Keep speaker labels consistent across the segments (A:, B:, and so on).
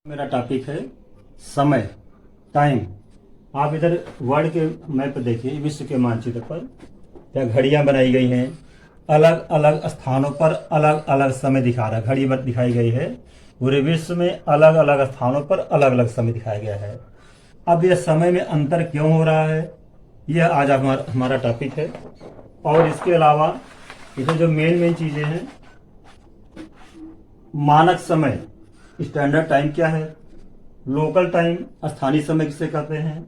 A: मेरा टॉपिक है समय, टाइम। आप इधर वर्ल्ड के मैप देखिए, विश्व के मानचित्र पर या घड़ियां बनाई गई हैं। अलग अलग स्थानों पर अलग अलग समय दिखा रहा है। घड़ी दिखाई गई है। पूरे विश्व में अलग अलग स्थानों पर अलग अलग समय दिखाया गया है। अब यह समय में अंतर क्यों हो रहा है, यह आज हमारा टॉपिक है। और इसके अलावा इसमें जो मेन चीजें हैं, मानक समय स्टैंडर्ड टाइम क्या है, लोकल टाइम स्थानीय समय किसे कहते हैं,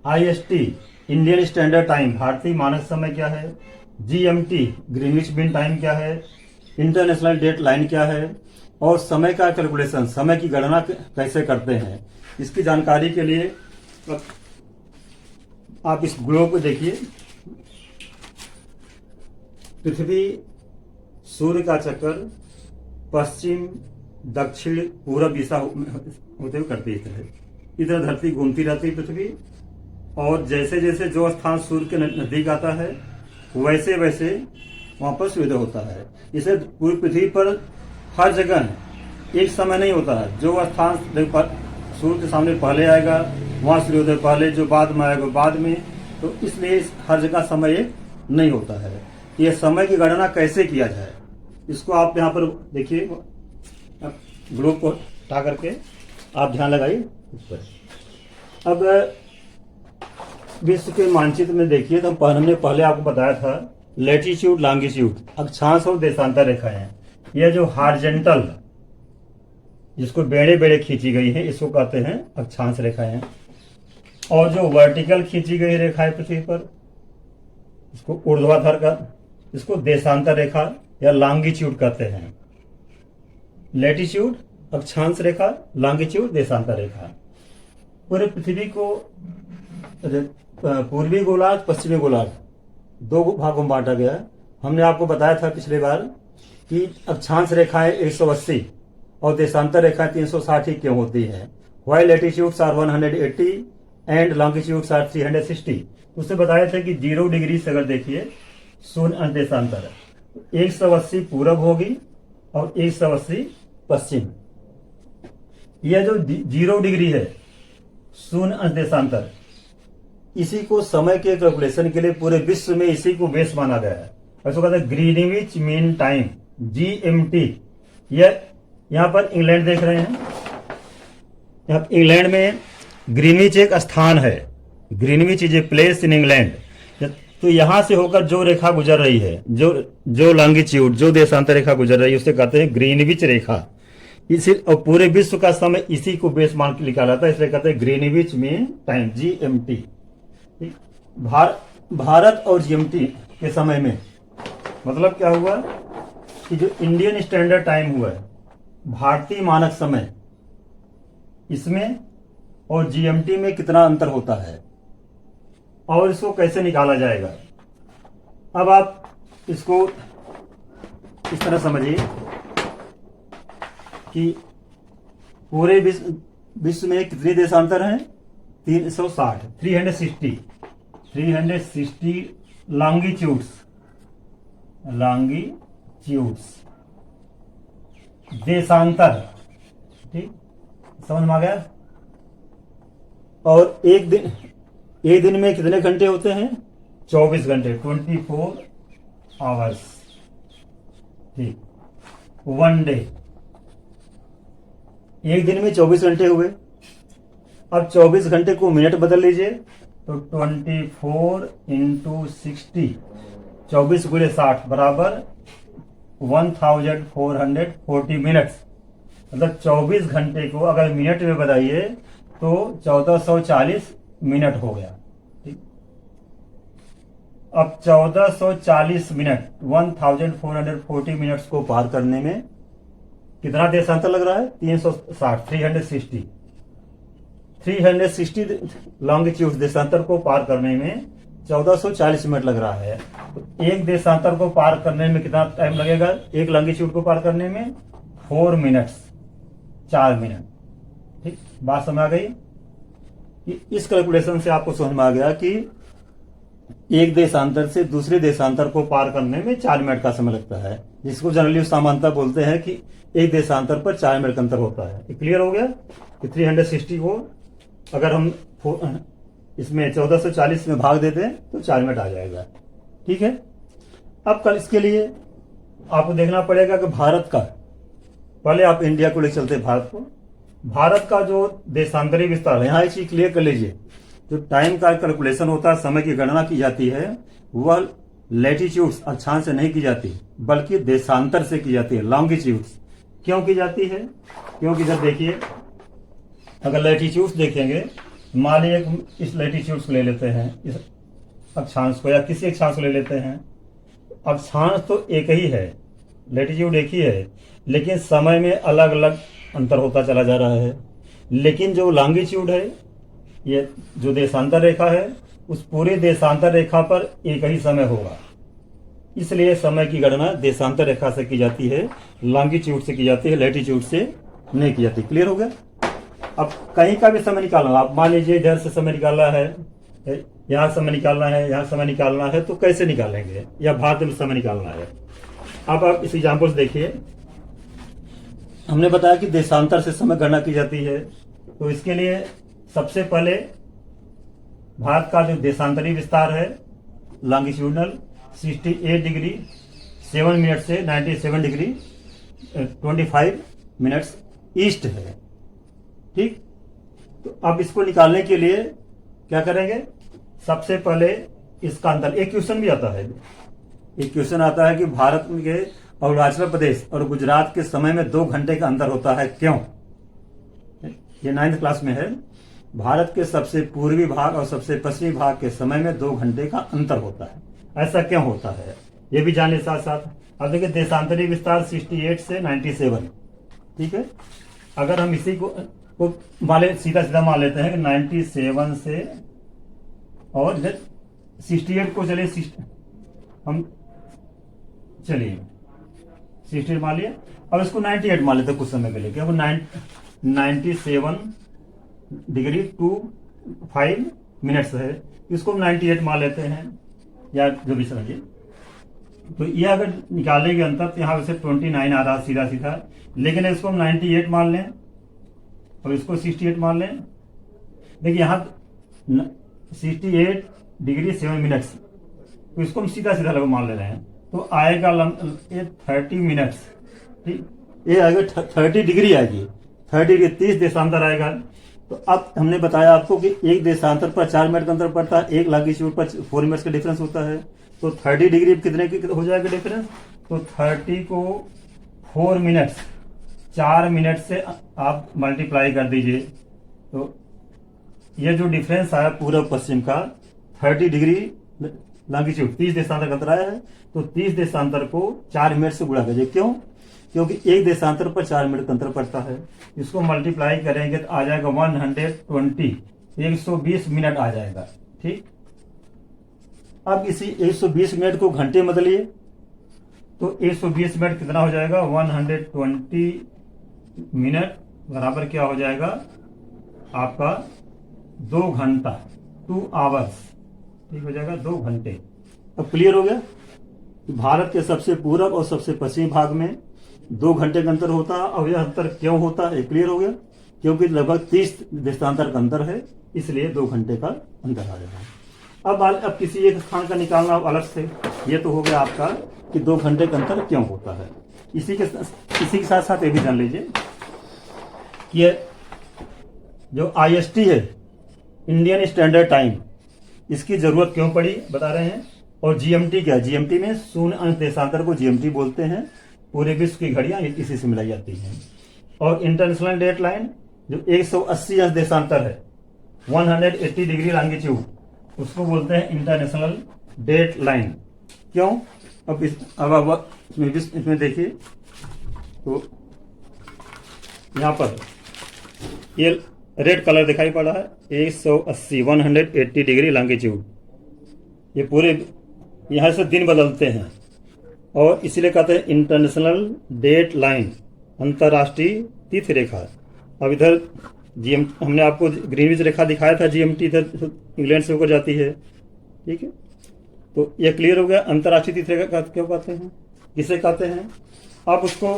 A: आईएसटी इंडियन स्टैंडर्ड टाइम भारतीय मानक समय क्या है, जीएमटी ग्रीनविच मीन टाइम क्या है, इंटरनेशनल डेट लाइन क्या है, और समय का कैलकुलेशन समय की गणना कैसे करते हैं। इसकी जानकारी के लिए आप इस ग्लोब को देखिए। पृथ्वी सूर्य का चक्कर पश्चिम दक्षिण पूरब दिशा होते हुए करती है। इधर धरती घूमती रहती है पृथ्वी, और जैसे जैसे जो स्थान सूर्य के नजदीक आता है वैसे वैसे वहां पर सूर्योदय होता है। इसे पूरी पृथ्वी पर हर जगह एक समय नहीं होता है। जो स्थान सूर्य के सामने पहले आएगा वहां सूर्योदय पहले, जो बाद में आएगा बाद में। तो इसलिए हर जगह समय एक नहीं होता है। यह समय की गणना कैसे किया जाए, इसको आप यहाँ पर देखिए। ग्लोब को हटा करके आप ध्यान लगाइए इस पर। अब विश्व के मानचित्र में देखिए, तो हमने पहले आपको बताया था लैटिट्यूड लॉन्गिट्यूड, अक्षांश और देशांतर रेखाएं हैं। यह जो हॉरिजॉन्टल जिसको बेड़े बेड़े खींची गई है इसको कहते हैं अक्षांश रेखाएं, और जो वर्टिकल खींची गई रेखा है पृथ्वी पर इसको ऊर्ध्वाधर का, इसको देशांतर रेखा या लॉन्गिट्यूड कहते हैं। लैटिट्यूड अक्षांश रेखा, लॉन्गिट्यूड देशांतर रेखा। पूरे पृथ्वी को पूर्वी गोलार्ध पश्चिमी गोलार्ध दो भागों में बांटा गया है। हमने आपको बताया था पिछली बार कि अक्षांश रेखाएं 180 और देशांतर रेखाएं 360 क्यों होती है। While latitudes are 180 and longitudes are 360। उससे बताया था कि 0 डिग्री से अगर देखिए शून्य देशांतर 180 पूरब होगी और 180 पश्चिम। यह जो 0 डिग्री है शून्य देशांतर, इसी को समय के कैलकुलेशन के लिए पूरे विश्व में इसी को बेस माना गया है। इसको कहते हैं ग्रीनविच मीन टाइम, जीएमटी। यह यहाँ पर इंग्लैंड देख रहे हैं। यहाँ इंग्लैंड में ग्रीनविच एक स्थान है। Greenwich is a place in England. तो यहां से होकर जो रेखा गुजर रही है, जो लॉन्गिट्यूड जो देशांतर रेखा गुजर रही है उसे कहते हैं ग्रीनविच रेखा। इसी और पूरे विश्व का समय इसी को बेस मान के निकाला था, इसलिए कहते हैं Greenwich mean time, GMT. Bharat और जीएमटी के समय में मतलब क्या हुआ कि जो इंडियन स्टैंडर्ड टाइम हुआ है, भारतीय मानक समय, इसमें और जीएमटी में कितना अंतर होता है और इसको कैसे निकाला जाएगा। अब आप इसको इस तरह समझिए कि पूरे विश्व में कितने देशांतर हैं, 360 लॉन्गिट्यूड्स देशांतर। ठीक, समझ में आ गया। और एक दिन में कितने घंटे होते हैं, 24 घंटे, 24 आवर्स। ठीक, वन डे। एक दिन में 24 घंटे हुए। अब 24 घंटे को मिनट बदल लीजिए तो 24 इंटू 60, 24 गुणे 60 बराबर 1440 मिनट्स। मतलब 24 घंटे को अगर मिनट में बताइए तो 1440 मिनट हो गया। ठीक, अब 1440 मिनट 1440 मिनट्स को पार करने में कितना देशांतर लग रहा है, 360 लॉन्गिट्यूड देशांतर को पार करने में 1440 मिनट लग रहा है। तो एक देशांतर को पार करने में कितना टाइम लगेगा, एक लॉन्गिट्यूड को पार करने में 4 मिनट्स, 4 मिनट। ठीक, बात समझ आ गई। इस कैलकुलेशन से आपको समझ में आ गया कि एक देशांतर से दूसरे देशांतर को पार करने में 4 मिनट का समय लगता है, जिसको जनरली सामान्यतः बोलते हैं कि एक देशांतर पर 4 मिनट का अंतर होता है। क्लियर हो गया। कि 360 को अगर हम इसमें 1440 में भाग देते हैं तो 4 मिनट आ जाएगा। ठीक है। अब कल इसके लिए आपको देखना पड़ेगा कि भारत का, पहले आप इंडिया को ले चलते हैं भारत को। भारत का जो देशांतरी विस्तार है, यहाँ एक चीज क्लियर कर लीजिए, जो टाइम का कैलकुलेशन होता है, समय की गणना की जाती है, वह लैटिट्यूड्स अक्षांश से नहीं की जाती बल्कि देशांतर से की जाती है, लॉन्गिट्यूड्स। क्यों की जाती है? क्योंकि जब देखिए, अगर लैटिट्यूड्स देखेंगे, मान लीजिए इस लैटिट्यूड्स को ले लेते हैं, इस अक्षांश को या किसी अक्षांश को ले लेते हैं, अक्षांश तो एक ही है, लैटिट्यूड एक ही है, लेकिन समय में अलग अलग अंतर होता चला जा रहा है। लेकिन जो लॉन्गिट्यूड है, ये जो देशांतर रेखा है, उस पूरी देशांतर रेखा पर एक ही समय होगा। इसलिए समय की गणना देशांतर रेखा से की जाती है, लॉन्गिट्यूड से की जाती है, लैटिट्यूड से नहीं की जाती। क्लियर हो गया? अब कहीं का भी समय निकालना, आप मान लीजिए इधर से समय निकालना है, यहाँ समय निकालना है, यहाँ समय निकालना है, तो कैसे निकालेंगे? या भारत में समय निकालना है। अब आप इस एग्जाम्पल से देखिए, हमने बताया कि देशांतर से समय गणना की जाती है, तो इसके लिए सबसे पहले भारत का जो देशांतरी विस्तार है, लॉन्गिट्यूडनल 68 डिग्री 7 मिनट से 97 डिग्री 25 मिनट्स ईस्ट है। ठीक। तो अब इसको निकालने के लिए क्या करेंगे? सबसे पहले इसका अंतर, एक क्वेश्चन भी आता है, एक क्वेश्चन आता है कि भारत के अरुणाचल प्रदेश और गुजरात के समय में 2 घंटे का अंतर होता है, क्यों? ये 9th क्लास में है। भारत के सबसे पूर्वी भाग और सबसे पश्चिमी भाग के समय में 2 घंटे का अंतर होता है, ऐसा क्यों होता है, ये भी जाने साथ साथ। अब देखिए, देशांतरी विस्तार 68 से 97। ठीक है। अगर हम इसी को सीधा सीधा मान लेते हैं कि 97 से, और 68 को चलिए हम, चलिए 68 मान लिया, अब इसको 98 मान लेते हैं कुछ समय के लिए। क्या 97 डिग्री 25 मिनट्स है, इसको 98 मान लेते हैं, या जो भी समझिए। तो ये अगर निकालेंगे अंतर, तो यहाँ वैसे 29 आ रहा सीधा सीधा, लेकिन इसको हम 98 मान लें और इसको 68 मान लें। देखिए यहाँ 68 डिग्री 7 मिनट्स, तो इसको हम सीधा सीधा लगभग मान ले रहे हैं, तो आएगा ये 30 मिनट्स। ठीक, ये आएगा 30 डिग्री आएगी, 30 डिग्री 30 देशांतर आएगा। तो अब हमने बताया आपको कि एक देशांतर पर 4 मिनट का अंतर पड़ता है, एक लॉन्गिट्यूड पर 4 मिनट्स का डिफरेंस होता है। तो 30 डिग्री कितने की हो जाएगा डिफरेंस? तो 30 को 4 मिनट्स, 4 मिनट से आप मल्टीप्लाई कर दीजिए, तो ये जो डिफरेंस आया पूर्व पश्चिम का 30 डिग्री लॉन्गिट्यूड, 30 देशांतर का अंतर आया है, तो 30 देशांतर को 4 मिनट से गुणा कीजिए। क्यों? क्योंकि एक देशांतर पर 4 मिनट का अंतर पड़ता है। इसको मल्टीप्लाई करेंगे तो आ जाएगा 120, 120 मिनट आ जाएगा। ठीक। अब इसी 120 मिनट को घंटे में बदलिए, तो 120 मिनट कितना हो जाएगा? 120 मिनट बराबर क्या हो जाएगा आपका? 2 घंटा, 2 आवर्स। ठीक हो जाएगा, 2 घंटे। अब क्लियर हो गया? भारत के सबसे पूर्व और सबसे पश्चिमी भाग में 2 घंटे का अंतर होता है, और यह अंतर क्यों होता है क्लियर हो गया? क्योंकि लगभग 30 देशांतर का अंतर है, इसलिए 2 घंटे का अंतर आ जाता है। अब किसी एक स्थान का निकालना अलग से, ये तो हो गया आपका कि 2 घंटे का अंतर क्यों होता है। इसी के साथ साथ ये भी जान लीजिए कि ये जो IST है, इंडियन स्टैंडर्ड टाइम, इसकी जरूरत क्यों पड़ी बता रहे हैं। और GMT क्या? GMT में शून्य अंश देशांतर को GMT बोलते हैं। पूरे विश्व की घड़ियां इसी से मिलाई जाती हैं। और इंटरनेशनल डेट लाइन जो 180 अंश देशांतर है, 180 डिग्री लॉन्गिट्यूड, उसको बोलते हैं इंटरनेशनल डेट लाइन। क्यों? अब इसमें देखिए, तो यहाँ पर ये रेड कलर दिखाई पड़ रहा है, 180 डिग्री लॉन्गिट्यूड। ये पूरे यहाँ से दिन बदलते हैं, और इसलिए कहते हैं इंटरनेशनल डेट लाइन, अंतर्राष्ट्रीय तिथि रेखा। अब इधर हमने आपको ग्रीनविच रेखा दिखाया था, GMT इधर इंग्लैंड से होकर जाती है। ठीक है, तो ये क्लियर हो गया। अंतर्राष्ट्रीय तिथि रेखा क्यों कहते हैं, किसे कहते हैं। आप उसको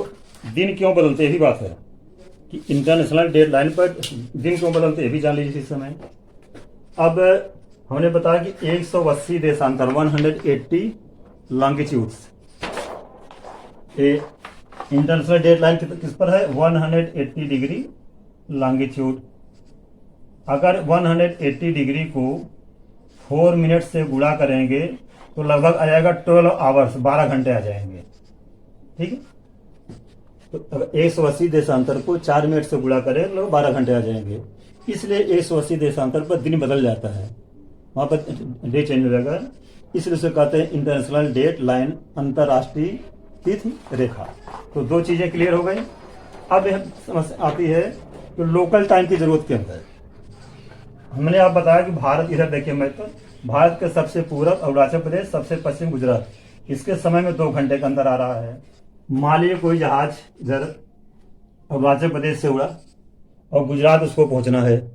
A: दिन क्यों बदलते, यही बात है। कि इंटरनेशनल डेडलाइन पर दिन क्यों बदलते ये भी जान लीजिए इस समय। अब हमने बताया कि 180 देशांतर 180 लॉन्गिट्यूड्स, इंटरनेशनल डेडलाइन किस पर है 180 डिग्री लॉन्गिट्यूड। अगर 180 डिग्री को 4 मिनट से गुणा करेंगे तो लगभग आ जाएगा 12 आवर्स, 12 घंटे आ जाएंगे। ठीक है, तो अगर 180 देशांतर को 4 मिनट से गुणा करें तो 12 घंटे आ जाएंगे। इसलिए 180 देशांतर पर दिन बदल जाता है, वहां पर डे चेंज हो जाएगा। इसलिए उसे कहते हैं इंटरनेशनल डेट लाइन, अंतर्राष्ट्रीय तिथि रेखा। तो दो चीजें क्लियर हो गई। अब यह समस्या आती है कि लोकल टाइम की जरूरत के अंदर हमने आप बताया कि भारत, इधर देखिए मैं तो भारत के सबसे पूरब अरुणाचल प्रदेश, सबसे पश्चिम गुजरात, इसके समय में 2 घंटे का अंतर आ रहा है। मान लीजिए कोई जहाज इधर अरुणाचल प्रदेश से उड़ा और गुजरात उसको पहुंचना है,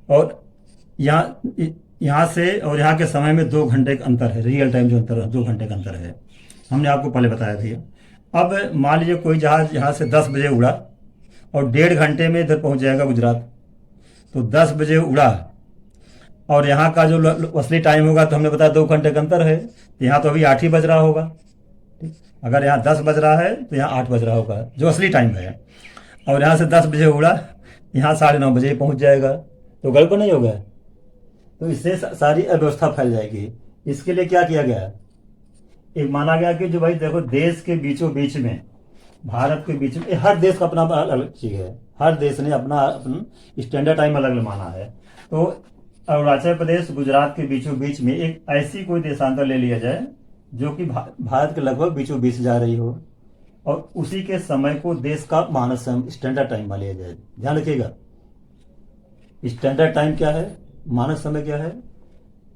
A: और यहाँ से और यहाँ के समय में 2 घंटे का अंतर है, रियल टाइम जो अंतर 2 घंटे का अंतर है, हमने आपको पहले बताया था। अब मान लीजिए कोई जहाज यहाँ से 10 बजे उड़ा और 1.5 घंटे में इधर पहुंच जाएगा गुजरात। तो 10 बजे उड़ा और यहाँ का जो असली टाइम होगा तो हमने बताया 2 घंटे का अंतर है, तो यहाँ तो अभी 8 ही बज रहा होगा। ठीक, अगर यहाँ 10 बज रहा है तो यहाँ 8 बज रहा होगा जो असली टाइम है। और यहाँ से 10 बजे उड़ा, यहाँ 9:30 बजे पहुंच जाएगा, तो गड़बड़ नहीं होगा। तो इससे सारी अव्यवस्था फैल जाएगी। इसके लिए क्या किया गया, एक माना गया कि जो भाई देखो देश के बीचों बीच में, भारत के बीच में, हर देश का अपना अलग चीज है, हर देश ने अपना स्टैंडर्ड टाइम अलग अलग माना है। तो अरुणाचल प्रदेश गुजरात के बीचों बीच में एक ऐसी कोई देशांतर ले लिया जाए जो कि भारत के लगभग बीचों बीच जा रही हो, और उसी के समय को देश का मानक समय स्टैंडर्ड टाइम मान लिया जाए। ध्यान रखिएगा, स्टैंडर्ड टाइम क्या है, मानक समय क्या है।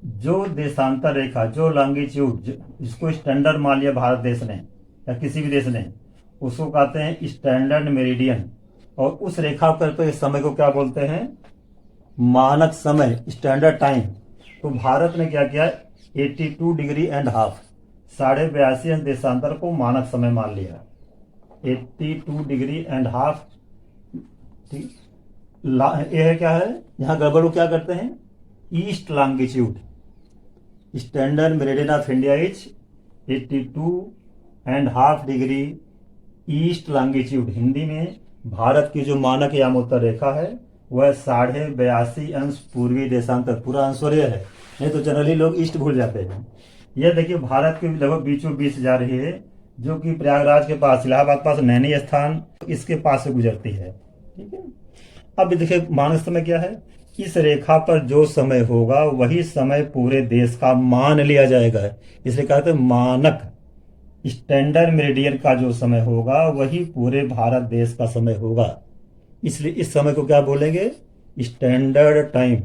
A: जो देशांतर रेखा, जो लॉन्गिट्यूड, जिसको स्टैंडर्ड मान लिया भारत देश ने या किसी भी देश ने, उसको कहते हैं स्टैंडर्ड मेरिडियन। और उस रेखा पर समय को क्या बोलते हैं, मानक समय, स्टैंडर्ड टाइम। तो भारत ने क्या किया, 82 डिग्री एंड हाफ, 82.5 देशांतर को मानक समय मान लिया, 82 डिग्री एंड हाफ। ठीक, ये है क्या है, यहाँ गड़बड़ क्या करते हैं, east longitude, standard meridian of India is 82.5 degree east longitude. Hindi में भारत की जो मानक यामोत्तर रेखा है वह 82.5 अंश पूर्वी देशांतर, पूरा अंशोर्य है, नहीं तो जनरली लोग ईस्ट भूल जाते हैं। यह देखिए भारत के लगभग बीचों बीच जा रही है, जो कि प्रयागराज के पास, इलाहाबाद पास नैनी स्थान, इसके पास से गुजरती है। ठीक है, अब देखिए मानक समय क्या है, इस रेखा पर जो समय होगा वही समय पूरे देश का मान लिया जाएगा, इसलिए कहते हैं मानक। स्टैंडर्ड मेरिडियन का जो समय होगा वही पूरे भारत देश का समय होगा, इसलिए इस समय को क्या बोलेंगे, स्टैंडर्ड टाइम।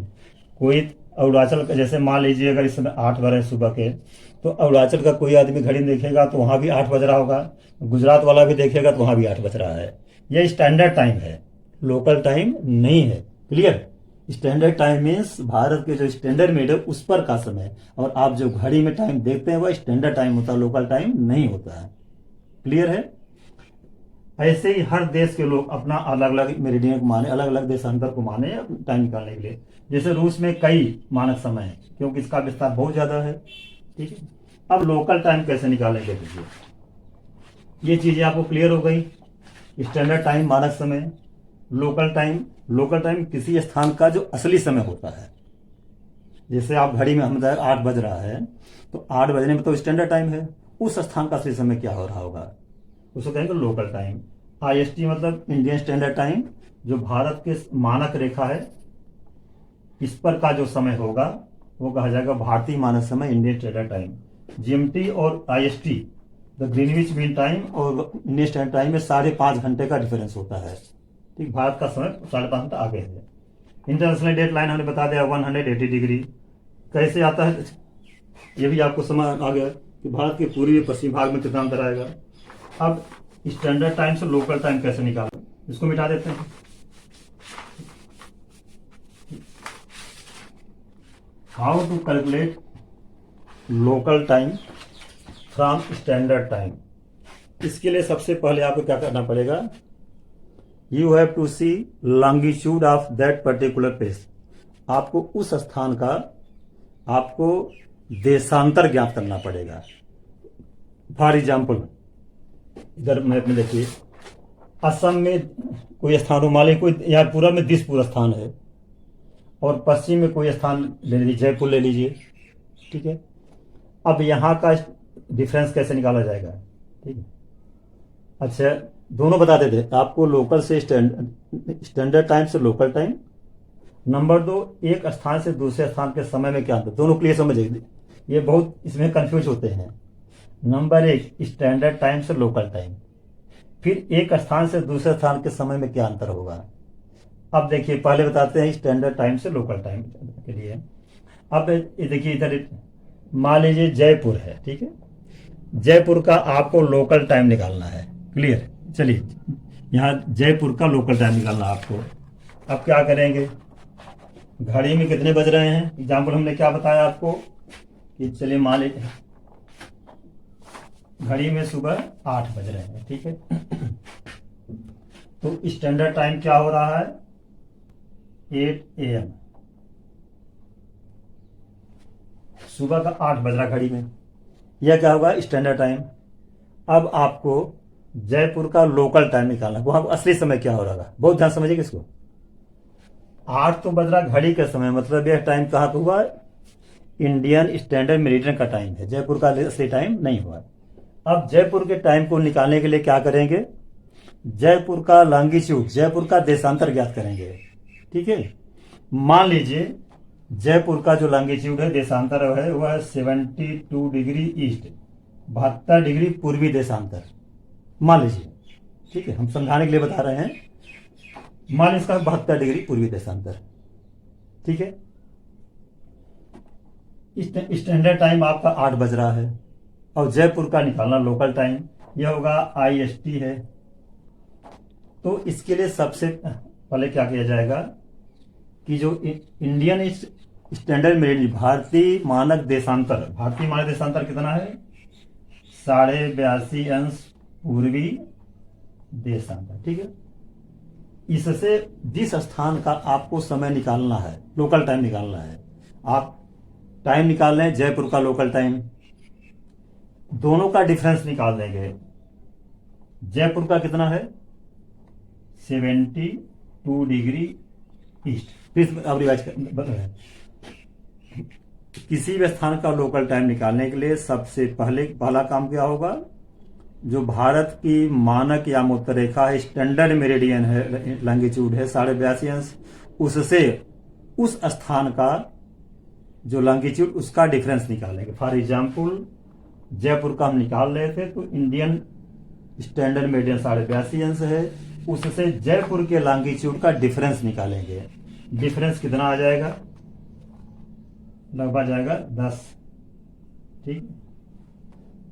A: कोई अरुणाचल का, जैसे मान लीजिए अगर इस समय 8 बज रहे सुबह के, तो अरुणाचल का कोई आदमी घड़ी देखेगा तो वहां भी 8 बज रहा होगा, गुजरात वाला भी देखेगा तो वहां भी 8 बज रहा है। यह स्टैंडर्ड टाइम है, लोकल टाइम नहीं है। Clear, standard time means Bharat के जो स्टैंडर्ड मीटर उस पर का समय, और आप जो घड़ी में टाइम देखते हैं वह स्टैंडर्ड टाइम होता है, लोकल टाइम नहीं होता है। क्लियर है, ऐसे ही हर देश के लोग अपना अलग अलग मेरिडियन को माने, अलग अलग देशांतर को माने टाइम निकालने के लिए। जैसे रूस में कई मानक समय है क्योंकि इसका विस्तार बहुत ज्यादा है। ठीक है, अब लोकल टाइम कैसे निकालेंगे, देखिए ये चीजें आपको क्लियर हो गई। स्टैंडर्ड टाइम मानक समय, लोकल टाइम। लोकल टाइम किसी स्थान का जो असली समय होता है, जैसे आप घड़ी में, हम 8 बज रहा है तो 8 बजने में तो स्टैंडर्ड टाइम है, उस स्थान का असली समय क्या हो रहा होगा उसको कहेंगे लोकल टाइम। IST मतलब इंडियन स्टैंडर्ड टाइम, जो भारत के मानक रेखा है इस पर का जो समय होगा वो कहा जाएगा भारतीय मानक समय, इंडियन स्टैंडर्ड टाइम। GMT और IST, the Greenwich mean time और इंडियन स्टैंडर्ड टाइम में 5.5 घंटे का डिफरेंस होता है। ठीक, भारत का समय 5.5 घंटा आगे है। इंटरनेशनल डेट लाइन हमने बता दिया 180 डिग्री कैसे आता है, ये भी आपको समझ आ गया कि भारत के पूर्वी पश्चिम भाग में कितना अंतर आएगा। अब स्टैंडर्ड टाइम से लोकल टाइम कैसे निकालें, इसको मिटा देते हैं। How to calculate local time from standard time. इसके लिए सबसे पहले आपको क्या करना पड़ेगा, you have to see longitude of that particular place. आपको उस स्थान का आपको देशांतर ज्ञात करना पड़ेगा। फॉर एग्जाम्पल, इधर मैप में देखिए, असम में कोई स्थान हो, मान लीजिए कोई यहाँ पूरब में दिसपुर स्थान है, और पश्चिम में कोई स्थान ले लीजिए, जयपुर ले लीजिए, ठीक है। अब यहाँ का डिफरेंस कैसे निकाला जाएगा, ठीक है। अच्छा, दोनों बता देते आपको, लोकल से स्टैंडर्ड टाइम से लोकल टाइम। नंबर 2, एक स्थान से दूसरे स्थान के समय में क्या अंतर, दोनों क्लियर समझिए, ये बहुत इसमें कंफ्यूज होते हैं। नंबर 1, स्टैंडर्ड टाइम से लोकल टाइम, फिर एक स्थान से दूसरे स्थान के समय में क्या अंतर होगा। अब देखिए, पहले बताते हैं स्टैंडर्ड टाइम से लोकल टाइम के लिए। अब ये देखिए, इधर मान लीजिए जयपुर है, ठीक है। जयपुर का आपको लोकल टाइम निकालना है, क्लियर। चलिए, यहाँ जयपुर का लोकल टाइम निकालना है आपको। अब क्या करेंगे, घड़ी में कितने बज रहे हैं, एग्जाम्पल हमने क्या बताया आपको कि चलिए मान लीजिए घड़ी में सुबह 8 बज रहे हैं, ठीक है। तो स्टैंडर्ड टाइम क्या हो रहा है, 8 AM, सुबह का 8 बज रहा घड़ी में, यह क्या होगा स्टैंडर्ड टाइम। अब आपको जयपुर का लोकल टाइम निकालना, वहां असली समय क्या हो रहा है, बहुत ध्यान समझिए इसको। 8 तो बज रहा घड़ी का समय, मतलब यह टाइम कहाँ पे हुआ, इंडियन स्टैंडर्ड मेरिडियन का टाइम है, जयपुर का असली टाइम नहीं हुआ। अब जयपुर के टाइम को निकालने के लिए क्या करेंगे, जयपुर का लॉन्गिट्यूड, जयपुर का देशांतर ज्ञात करेंगे, ठीक है। मान लीजिए जयपुर का जो लॉन्गिट्यूड है, देशांतर है, वह 72 डिग्री ईस्ट, 72 डिग्री पूर्वी देशांतर, मान लीजिए, ठीक है। हम समझाने के लिए बता रहे हैं, मान इसका 72 डिग्री पूर्वी देशांतर, ठीक है। स्टैंडर्ड टाइम आपका 8 बज रहा है, और जयपुर का निकालना लोकल टाइम, यह होगा IST है। तो इसके लिए सबसे पहले क्या किया जाएगा कि जो इंडियन स्टैंडर्ड मेरिडियन, भारतीय मानक देशांतर, भारतीय मानक देशांतर कितना है, 82.5 पूर्वी देशांतर, ठीक है। इससे जिस स्थान का आपको समय निकालना है, लोकल टाइम निकालना है, आप टाइम निकाल रहे हैं जयपुर का लोकल टाइम, दोनों का डिफरेंस निकाल देंगे। जयपुर का कितना है, 72 डिग्री ईस्ट। फिर अब रिवाइज किसी भी स्थान का लोकल टाइम निकालने के लिए सबसे पहला काम क्या होगा, जो भारत की मानक या रेखा है, स्टैंडर्ड मेरिडियन है, लॉन्गिट्यूड है 82.5 उससे उस स्थान का जो लॉन्गिट्यूड, उसका डिफरेंस निकालेंगे। फॉर एग्जाम्पल, जयपुर का हम निकाल रहे थे, तो इंडियन स्टैंडर्ड मेरिडियन 82.5 है, उससे जयपुर के लॉन्गिट्यूड का डिफरेंस निकालेंगे। डिफरेंस कितना आ जाएगा, लगभग जाएगा 10, ठीक,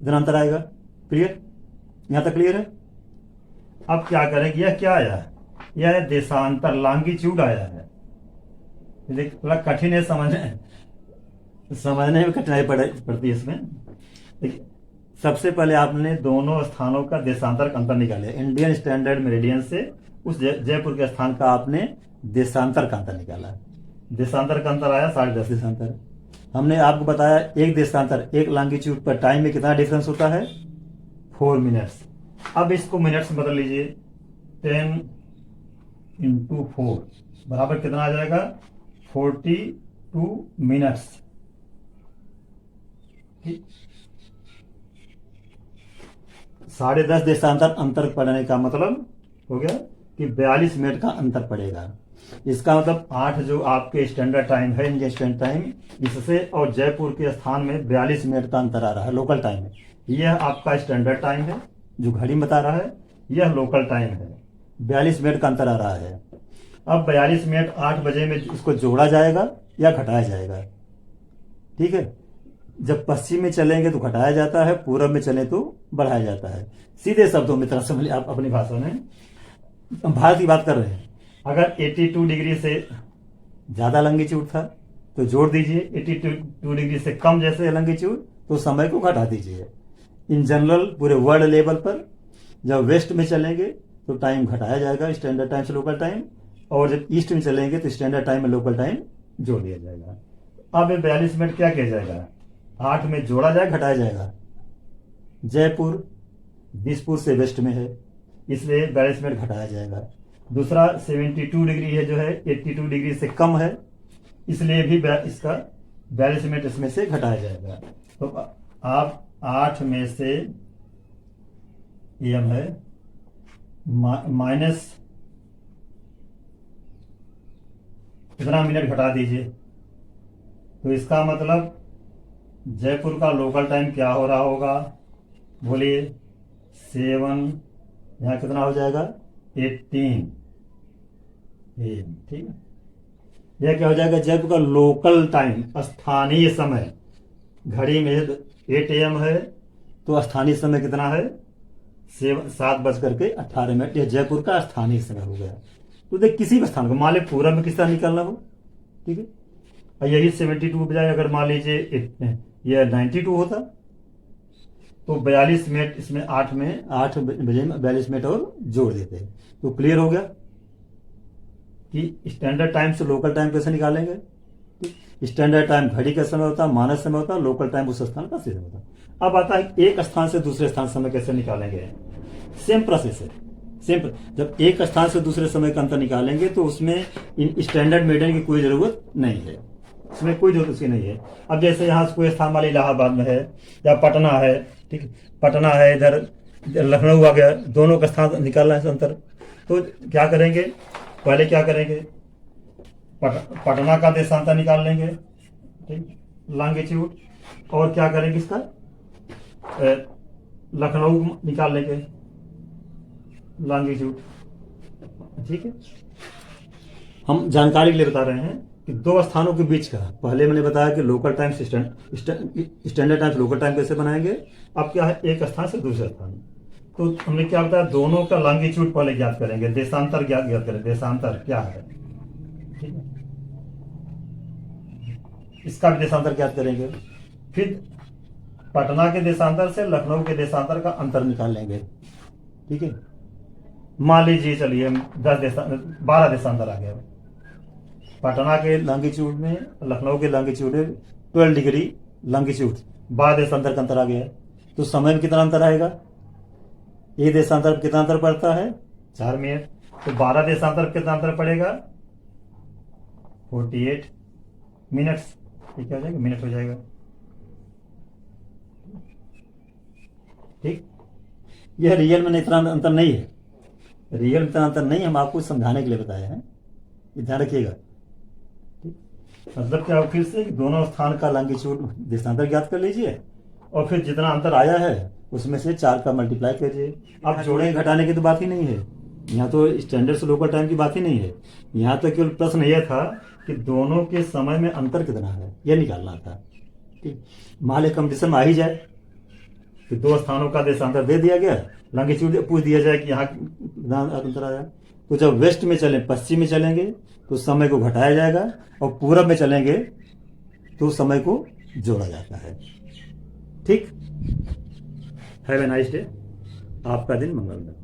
A: इतना अंतर आएगा। क्लियर, यहां तक क्लियर है। अब क्या करेंगे, यह क्या आया है, यह देशांतर लॉन्गिट्यूड आया है। थोड़ा कठिन है, समझने में कठिनाई पड़ती है इसमें। देखिए, सबसे पहले आपने दोनों स्थानों का देशांतर का अंतर निकाले, इंडियन स्टैंडर्ड मेरिडियन से उस जयपुर के स्थान का आपने देशांतर का अंतर निकाला। देशांतर का अंतर आया 10.5 देशांतर। हमने आपको बताया एक देशांतर, एक लॉन्गिट्यूड पर टाइम में कितना डिफरेंस होता है, 4 मिनट्स। अब इसको मिनट्स में बदल लीजिए, 10 × 4 बराबर कितना आ जाएगा, 42 मिनट्स, ठीक। 10.5 देशांतर अंतर पड़ने का मतलब हो गया कि 42 मिनट का अंतर पड़ेगा। इसका मतलब 8 जो आपके स्टैंडर्ड टाइम है, इंडियन स्टैंडर्ड टाइम, इससे और जयपुर के स्थान में 42 मिनट का अंतर आ रहा है लोकल टाइम में। यह आपका स्टैंडर्ड टाइम है जो घड़ी में बता रहा है, यह लोकल टाइम है, 42 मिनट का अंतर आ रहा है। अब 42 मिनट 8 बजे में इसको जोड़ा जाएगा या घटाया जाएगा, ठीक है। जब पश्चिम में चलेंगे तो घटाया जाता है, पूरब में चले तो बढ़ाया जाता है। सीधे शब्दों में तरह समझ आप अपनी भाषा में, भारत की बात कर रहे हैं। अगर 82 डिग्री से ज्यादा लॉन्गिट्यूड था तो जोड़ दीजिए, 82 डिग्री से कम जैसे लॉन्गिट्यूड तो समय को घटा दीजिए। इन जनरल पूरे वर्ल्ड लेवल पर जब वेस्ट में चलेंगे तो टाइम घटाया जाएगा स्टैंडर्ड टाइम से लोकल टाइम, और जब ईस्ट में चलेंगे तो स्टैंडर्ड टाइम में लोकल टाइम जोड़ दिया जाएगा। अब ये 42 मिनट क्या किया जाएगा, 8 में जोड़ा जाएगा घटाया जाएगा। जयपुर 20 से वेस्ट में है, इसलिए 42 मिनट घटाया जाएगा। दूसरा 72 डिग्री है जो है 82 डिग्री से कम है, इसलिए भी इसका 42 मिनट इसमें से घटाया जाएगा। तो आप 8 में से एम है माइनस इतना मिनट घटा दीजिए, तो इसका मतलब जयपुर का लोकल टाइम क्या हो रहा होगा, बोलिए 7, यहाँ कितना हो जाएगा 18 AM, ठीक है। यह क्या हो जाएगा, जयपुर का लोकल टाइम स्थानीय समय, घड़ी में 8 AM है तो स्थानीय समय कितना है 7:18। यह जयपुर का स्थानीय समय हो गया। तो देख किसी भी स्थान को मान लीजिए पूरब में किस तरह निकालना हो, ठीक है। और यही 72 बजाय अगर मान लीजिए यह 92 होता तो 42 मिनट इसमें 8 बजे में 42 मिनट और जोड़ देते। तो क्लियर हो गया कि स्टैंडर्ड टाइम से लोकल टाइम कैसे निकालेंगे। स्टैंडर्ड टाइम घड़ी का समय होता है, मानक समय होता है, लोकल टाइम उस स्थान का समय होता है। अब आता है एक स्थान से दूसरे स्थान समय कैसे निकालेंगे। सेम प्रोसेस है, सेम। जब एक स्थान से दूसरे समय का अंतर निकालेंगे तो उसमें इन स्टैंडर्ड मीडियन की कोई जरूरत नहीं है, इसमें कोई जरूरत उसकी नहीं है। अब जैसे यहाँ कोई स्थान मान इलाहाबाद में है या पटना है, ठीक है, पटना है, इधर लखनऊ आ गया, दोनों का स्थान निकालना है अंतर। तो क्या करेंगे, पहले क्या करेंगे, पटना का देशांतर निकाल लेंगे, ठीक, लॉन्गिट्यूड, और क्या करेंगे इसका लखनऊ निकाल लेंगे लॉन्गिट्यूड, ठीक है। हम जानकारी के लिए बता रहे हैं कि दो स्थानों के बीच का, पहले मैंने बताया कि लोकल टाइम से स्टैंडर्ड टाइम से लोकल टाइम कैसे बनाएंगे। अब क्या है, एक स्थान से दूसरे स्थान, तो हमने क्या बताया, दोनों का लॉन्गिट्यूड पहले ज्ञात करेंगे, देशांतर ज्ञात करें, देशांतर क्या है, ठीक है, इसका भी देशांतर ज्ञात करेंगे। फिर पटना के देशांतर से लखनऊ के देशांतर का अंतर निकाल लेंगे, ठीक है। मान लीजिए चलिए 12 देशांतर आ गया, पटना के लॉन्गिट्यूड में लखनऊ के लॉन्गिट्यूड 12 डिग्री लॉन्गिट्यूड, 12 देशांतर का अंतर आ गया। तो समय में कितना अंतर आएगा, ये देशांतर कितना अंतर पड़ता है 4 मिनट, तो 12 देशांतर कितना अंतर पड़ेगा 48 मिनट्स, ठीक हो जाएगा, मिनट हो जाएगा, ठीक। यह रियल में इतना अंतर नहीं है, रियल में इतना अंतर नहीं, हम आपको समझाने के लिए बताए हैं, ध्यान रखिएगा। मतलब क्या, फिर से दोनों स्थान का लॉन्गिट्यूड देशांतर ज्ञात कर लीजिए और फिर जितना अंतर आया है उसमें से 4 का मल्टीप्लाई कीजिए। अब जोड़े घटाने की तो बात ही नहीं है, यहाँ तो स्टैंडर्ड से लोकल टाइम की बात ही नहीं है। यहाँ तो केवल प्रश्न यह था कि दोनों के समय में अंतर कितना है, यह निकालना था, ठीक। मान लीजिए कंडीशन आ ही जाए कि दो स्थानों का देशांतर दे दिया गया, लॉन्गिट्यूड पूछ दिया जाए कि यहाँ कितना अंतर आया, तो जब वेस्ट में चलें, पश्चिम में चलेंगे तो समय को घटाया जाएगा, और पूरब में चलेंगे तो समय को जोड़ा जाता है, ठीक। हैव ए नाइस डे, आपका दिन मंगलमय।